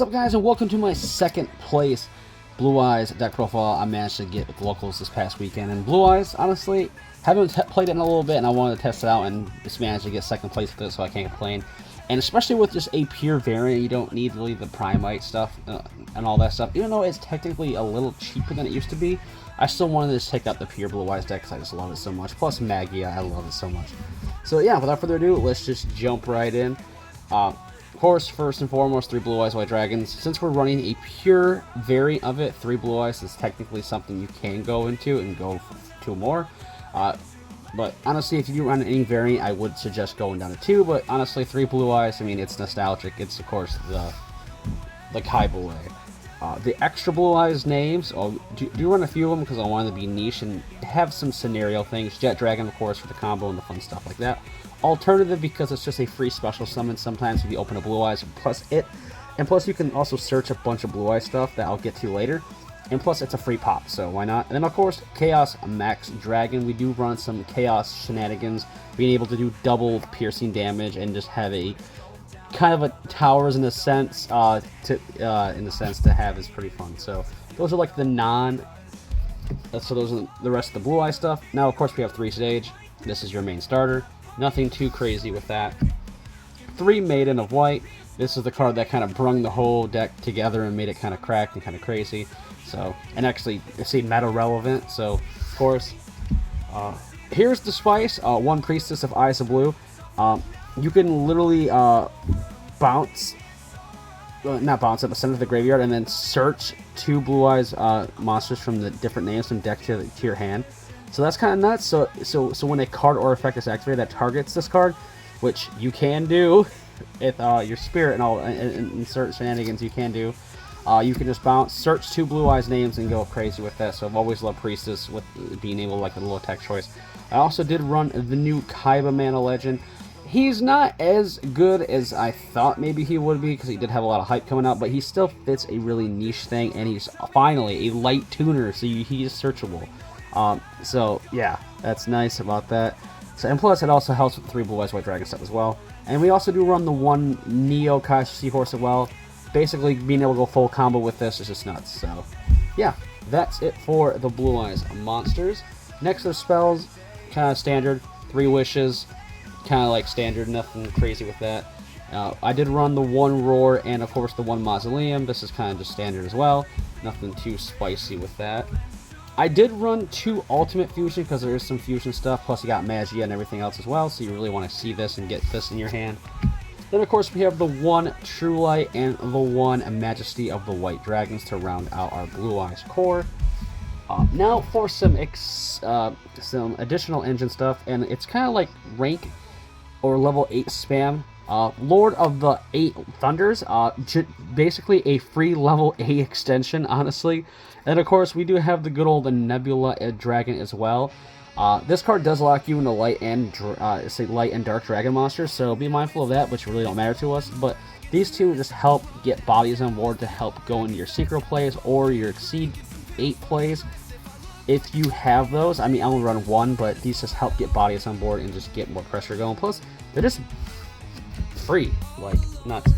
What's up, guys, and welcome to my second place Blue Eyes deck profile I managed to get with locals this past weekend. And Blue Eyes, honestly, haven't played it in a little bit, and I wanted to test it out and just managed to get second place with it, so I can't complain. And especially with just a pure variant, you don't need really the Primite stuff and all that stuff. Even though it's technically a little cheaper than it used to be, I still wanted to just take out the pure Blue Eyes deck because I just love it so much. Plus Magia, I love it so much. So yeah, without further ado, let's just jump right in. Of course, first and foremost, 3 Blue Eyes White Dragons. Since we're running a pure variant of it, 3 Blue Eyes is technically something you can go into and go for 2 more. But honestly, if you run any variant, I would suggest going down to 2. But honestly, 3 Blue Eyes, I mean, it's nostalgic. It's, of course, the Kaiba way. The extra Blue Eyes names, do run a few of them because I wanted to be niche and have some scenario things. Jet Dragon, of course, for the combo and the fun stuff like that. Alternative, because it's just a free special summon sometimes if you open a Blue Eyes, plus it. And plus you can also search a bunch of Blue Eyes stuff that I'll get to later. And plus it's a free pop, so why not? And then of course, Chaos Max Dragon. We do run some Chaos shenanigans, being able to do double piercing damage and just have a kind of a towers in a sense to have is pretty fun. So those are like the so those are the rest of the Blue Eye stuff. Now of course we have 3 Sage. This is your main starter. Nothing too crazy with that. 3 Maiden of White. This is the card that kind of brung the whole deck together and made it kind of cracked and kind of crazy. So, and actually, it's meta relevant. So, of course, here's the spice. 1 Priestess of Eyes of Blue. You can literally bounce, not bounce it, but send it to the graveyard and then search 2 Blue Eyes monsters from the different names from deck to your hand. So that's kind of nuts. So when a card or effect is activated that targets this card, which you can do with your spirit and all, and certain shenanigans you can do, you can just bounce, search 2 Blue Eyes names and go crazy with that. So I've always loved Priestess with being able to like a little attack choice. I also did run the new Kaiba Mana Legend. He's not as good as I thought maybe he would be because he did have a lot of hype coming out, but he still fits a really niche thing, and he's finally a light tuner, so he's searchable. So yeah, that's nice about that. So, and plus it also helps with 3 Blue Eyes White Dragon stuff as well. And we also do run the 1 Neo Kai Seahorse as well. Basically, being able to go full combo with this is just nuts. So yeah, that's it for the Blue Eyes monsters. Next are spells, kind of standard, 3 Wishes, kind of like standard, nothing crazy with that. I did run the 1 Roar and of course the 1 Mausoleum. This is kind of just standard as well, nothing too spicy with that. I did run 2 Ultimate Fusion because there is some fusion stuff, plus you got Magia and everything else as well, so you really want to see this and get this in your hand. Then of course we have the 1 True Light and the 1 Majesty of the White Dragons to round out our Blue Eyes core. Now for some additional engine stuff, and it's kind of like rank or level 8 spam. Lord of the 8 Thunders, basically a free level 8 extension, honestly. And of course, we do have the good old Nebula Dragon as well. This card does lock you into light and dark dragon monsters, so be mindful of that, which really don't matter to us. But these 2 just help get bodies on board to help go into your Synchro plays or your Exceed 8 plays. If you have those, I mean, I'm gonna run 1, but these just help get bodies on board and just get more pressure going. Plus, they're just free, like nuts.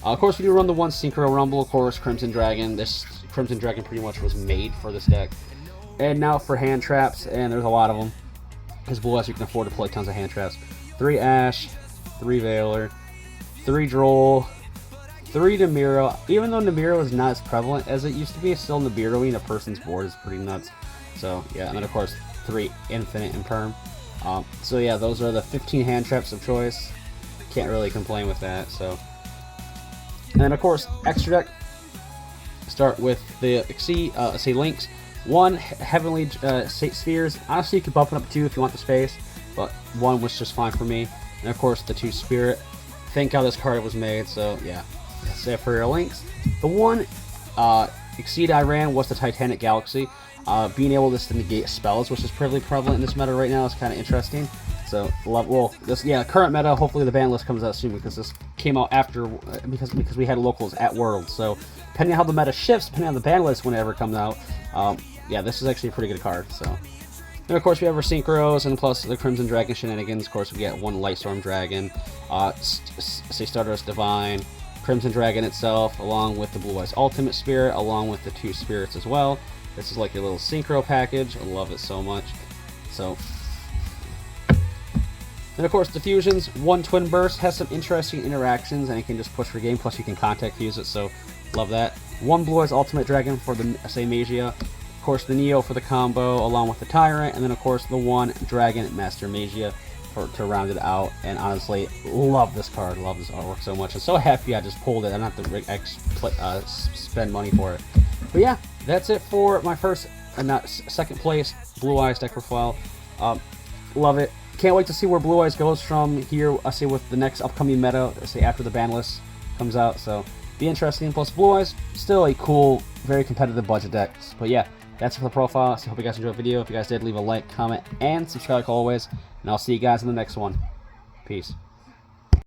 Of course, we do run the 1 Synchro Rumble, of course, Crimson Dragon. This Crimson Dragon pretty much was made for this deck. And now for hand traps, and there's a lot of them. Because Blue Eyes, you can afford to play tons of hand traps. 3 Ash, 3 Veiler, 3 Droll, 3 Namiro. Even though Namiro is not as prevalent as it used to be, still Nibiruing a person's board is pretty nuts. So yeah, and then of course 3 Infinite and Perm. So yeah, those are the 15 hand traps of choice. Can't really complain with that. So, and then of course extra deck. Start with the Exceed, Links. 1 Heavenly Spheres. Honestly, you could bump it up to 2 if you want the space, but 1 was just fine for me. And of course, the 2 Spirit. Think how this card was made, so yeah. That's it for your links. The 1 Exceed I ran was the Titanic Galaxy. Being able to negate spells, which is pretty prevalent in this meta right now, is kind of interesting. So, well, this, yeah, current meta, hopefully the ban list comes out soon, because this came out after, because we had locals at Worlds. So, depending on how the meta shifts, depending on the ban list whenever it comes out, yeah, this is actually a pretty good card. So, and of course we have our Synchros, and plus the Crimson Dragon shenanigans. Of course we get 1 Lightstorm Dragon, say Stardust Divine, Crimson Dragon itself, along with the Blue Eyes Ultimate Spirit, along with the 2 spirits as well. This is like your little synchro package. I love it so much. So, and of course, the fusions. 1 Twin Burst has some interesting interactions, and you can just push for game. Plus, you can contact fuse it, so love that. 1 Blue Eyes Ultimate Dragon for the SA Magia. Of course, the Neo for the combo, along with the Tyrant, and then of course the 1 Dragon Master Magia to round it out. And honestly, love this card, love this artwork so much. I'm so happy I just pulled it. I don't have to spend money for it. But yeah, that's it for my second place Blue Eyes deck profile. Love it. Can't wait to see where Blue Eyes goes from here. I say with the next upcoming meta, say after the ban list comes out. So be interesting. Plus, Blue Eyes still a cool, very competitive budget deck. But yeah, that's it for the profile. So I hope you guys enjoyed the video. If you guys did, leave a like, comment, and subscribe like always. And I'll see you guys in the next one. Peace.